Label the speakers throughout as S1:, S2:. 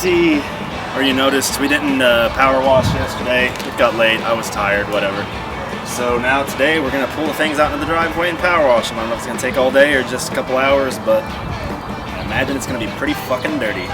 S1: see, or you noticed, we didn't power wash yesterday. It got late, I was tired, whatever. So now today we're gonna pull the things out into the driveway and power wash them. I don't know if it's gonna take all day or just a couple hours, but I imagine it's gonna be pretty fucking dirty.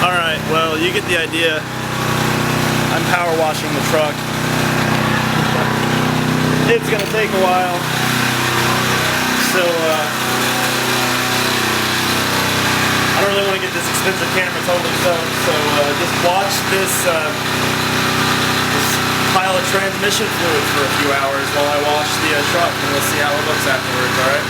S1: Alright, well, you get the idea. I'm power washing the truck. It's gonna take a while. So, I don't really want to get this expensive camera totally soaked, so just watch this pile of transmission fluid for a few hours while I wash the truck, and we'll see how it looks afterwards, alright?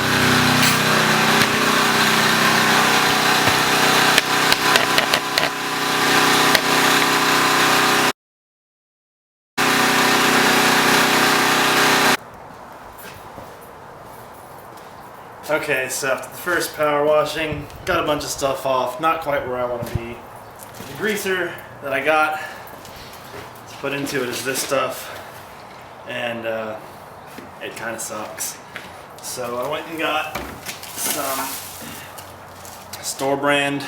S1: Okay, so after the first power washing, got a bunch of stuff off, not quite where I want to be. The greaser that I got to put into it is this stuff, and it kind of sucks. So I went and got some store brand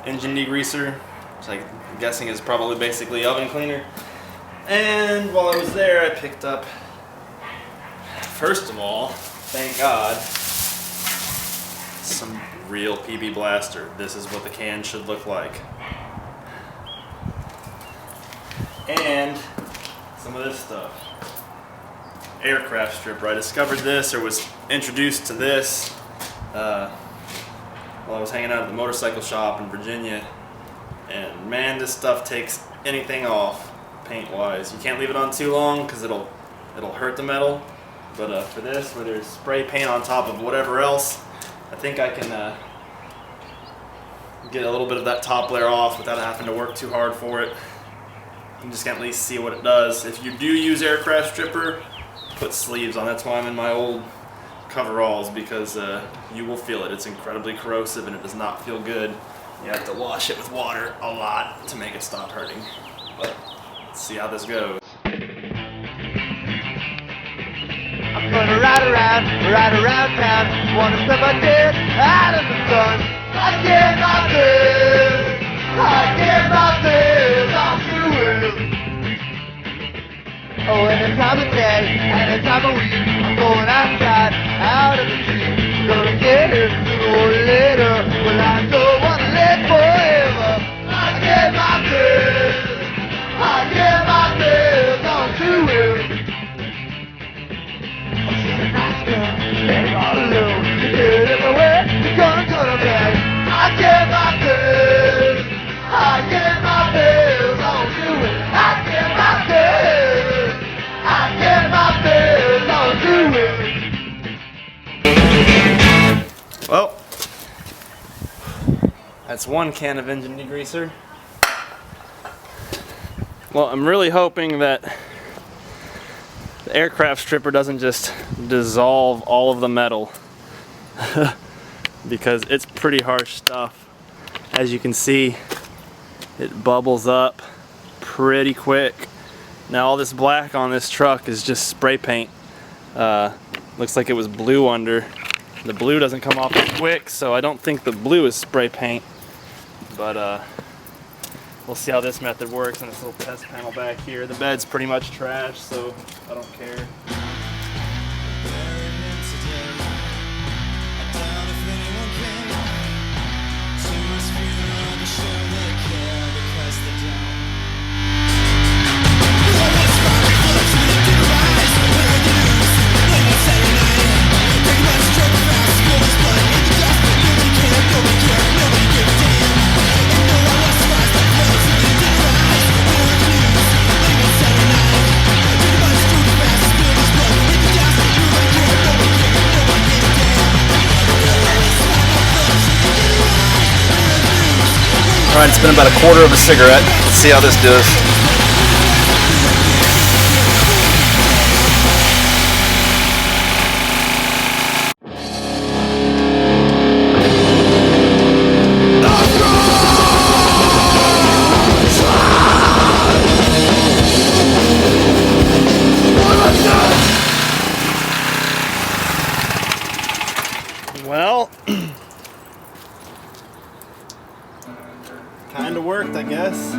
S1: engine degreaser, which I'm guessing is probably basically oven cleaner. And while I was there, I picked up, first of all, thank God, some real PB Blaster. This is what the can should look like. And some of this stuff. Aircraft stripper. I discovered this, or was introduced to this while I was hanging out at the motorcycle shop in Virginia. And man, this stuff takes anything off paint wise. You can't leave it on too long because it'll hurt the metal. But for this, where there's spray paint on top of whatever else, I think I can get a little bit of that top layer off without having to work too hard for it. You just can at least see what it does. If you do use aircraft stripper, put sleeves on. That's why I'm in my old coveralls, because you will feel it. It's incredibly corrosive and it does not feel good. You have to wash it with water a lot to make it stop hurting. But let's see how this goes.
S2: I'm gonna ride around town. Wanna spend my days out in the sun. I get my days off the wheel. Oh, any time of day, any time of week, I'm going outside, out of the street. Gonna get here sooner or later. Well, I don't wanna live forever. I get my days on the wheel. Ain't all alone, you get everywhere, you're gonna go to bed. I get my days on doing. I get my days on doing.
S1: Well, that's one can of engine degreaser. Well, I'm really hoping that the aircraft stripper doesn't just dissolve all of the metal because it's pretty harsh stuff. As you can see, it bubbles up pretty quick. Now all this black on this truck is just spray paint. Looks like it was blue under. The blue doesn't come off as quick, so I don't think the blue is spray paint. But we'll see how this method works on this little test panel back here. The bed's pretty much trash, so I don't care.
S3: Alright, it's been about a quarter of a cigarette. Let's see how this does.
S1: Well, kind of worked, I guess.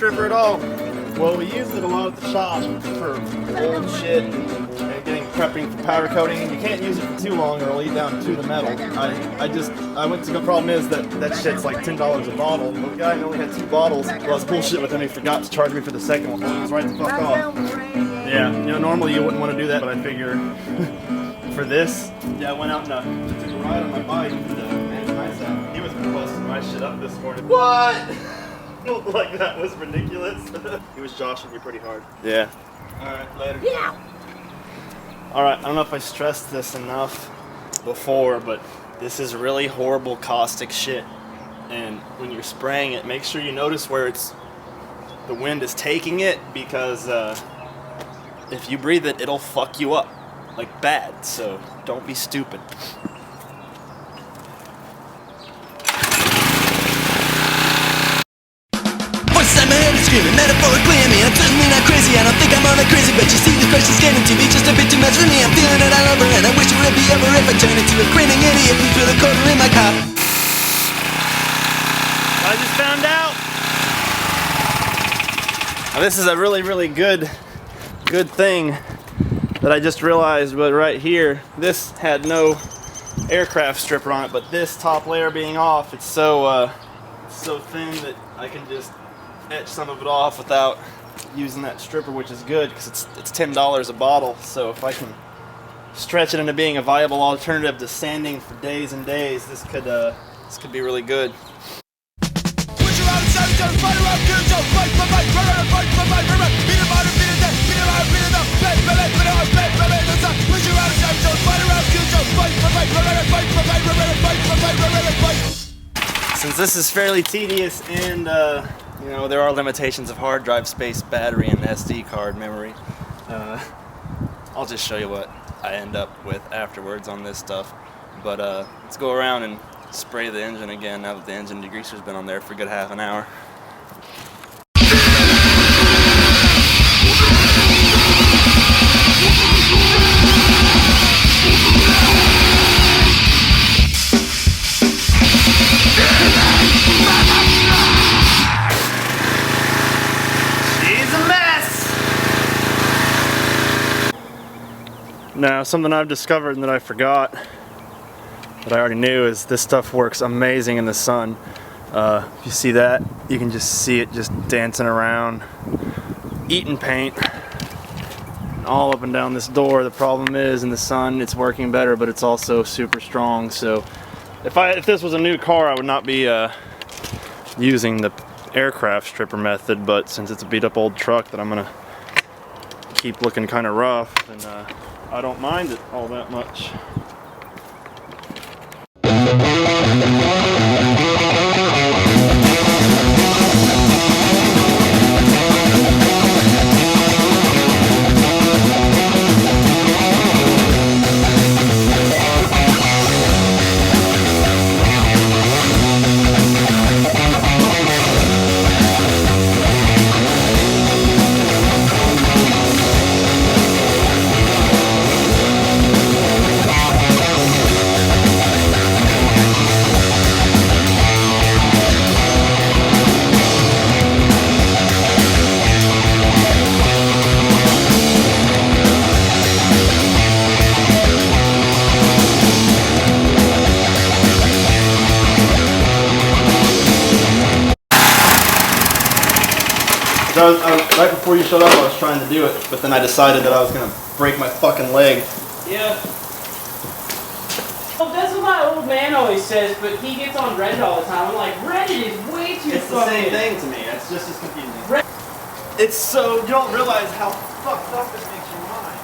S1: stripper at all? Well, we used it a lot at the shop for old shit and prepping for powder coating. You can't use it for too long or it'll eat down to the metal. I went to the problem is that shit's like $10 a bottle. The guy only had 2 bottles. Well, I was bullshit with him. He forgot to charge me for the second one. It was right the fuck off. Yeah, you know, normally you wouldn't want to do that, but I figure for this, yeah, I went out and took a ride on my bike. He was busting my shit up this morning. What? Like that was ridiculous. He was joshing you pretty hard. Yeah. Alright, later. Yeah. Alright, I don't know if I stressed this enough before, but this is really horrible caustic shit. And when you're spraying it, make sure you notice where the wind is taking it, because if you breathe it, it'll fuck you up. Like bad, so don't be stupid.
S4: Screaming metaphorically at me, I'm certainly not crazy. I don't think I'm all that crazy, but you see the question's getting to me just a bit too much for me. I'm feeling it all over, and I wish it would be over if I turned into a grinning idiot who threw the quarter in my car.
S1: I just found out. Now, this is a really, really good thing that I just realized. But right here, this had no aircraft stripper on it, but this top layer being off, it's so thin that I can just etch some of it off without using that stripper, which is good because it's $10 a bottle. So if I can stretch it into being a viable alternative to sanding for days and days, this could be really good. Since this is fairly tedious and you know, there are limitations of hard drive space, battery, and SD card memory, I'll just show you what I end up with afterwards on this stuff. But let's go around and spray the engine again now that the engine degreaser's been on there for a good half an hour. Now, something I've discovered and that I forgot that I already knew is this stuff works amazing in the sun. If you see that, you can just see it just dancing around, eating paint all up and down this door. The problem is in the sun it's working better, but it's also super strong. So if this was a new car, I would not be using the aircraft stripper method, but since it's a beat up old truck that I'm gonna keep looking kind of rough, and I don't mind it all that much. Right before you showed up, I was trying to do it, but then I decided that I was gonna break my fucking leg.
S5: Yeah. Well, that's what my old man always says, but he gets on Reddit all the time. I'm like, Reddit is way too
S1: It's the same thing to me. It's just as confusing. It's so, you don't realize how fucked up it makes your mind.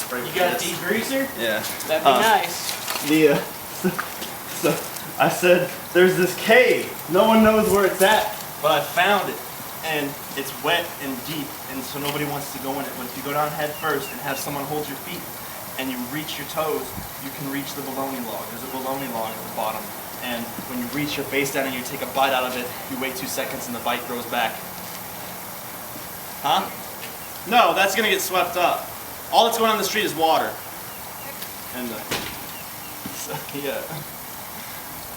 S1: spray.
S5: You got a
S1: this.
S5: degreaser?
S1: Yeah.
S5: That'd be nice.
S1: So I said, there's this cave. No one knows where it's at, but I found it. And it's wet and deep, and so nobody wants to go in it. But if you go down head first and have someone hold your feet, and you reach your toes, you can reach the bologna log. There's a bologna log at the bottom. And when you reach your face down and you take a bite out of it, you wait 2 seconds and the bite grows back. Huh? No, that's gonna get swept up. All that's going on the street is water. And so, yeah,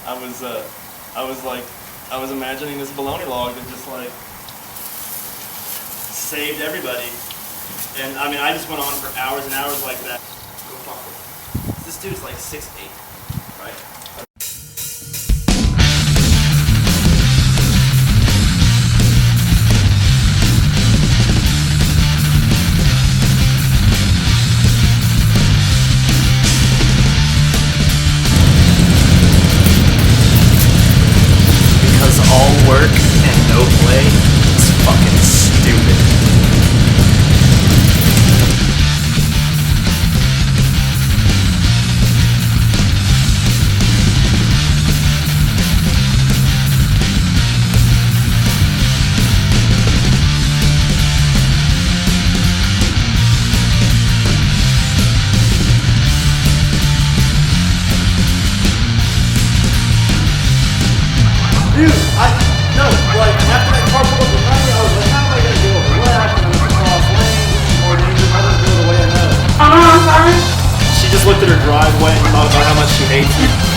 S1: I was imagining this bologna log that just like saved everybody. And I mean, I just went on for hours and hours like that. Go fuck with it. This dude's like 6'8", right?
S3: Because all work and no play is fucking stupid.
S1: Dude, no, like, after that car pulled up behind me, I was like, how am I gonna go over left? I'm gonna cross lanes, this is more dangerous, I just go the way I know. She just looked at her driveway and thought about how much she hates it.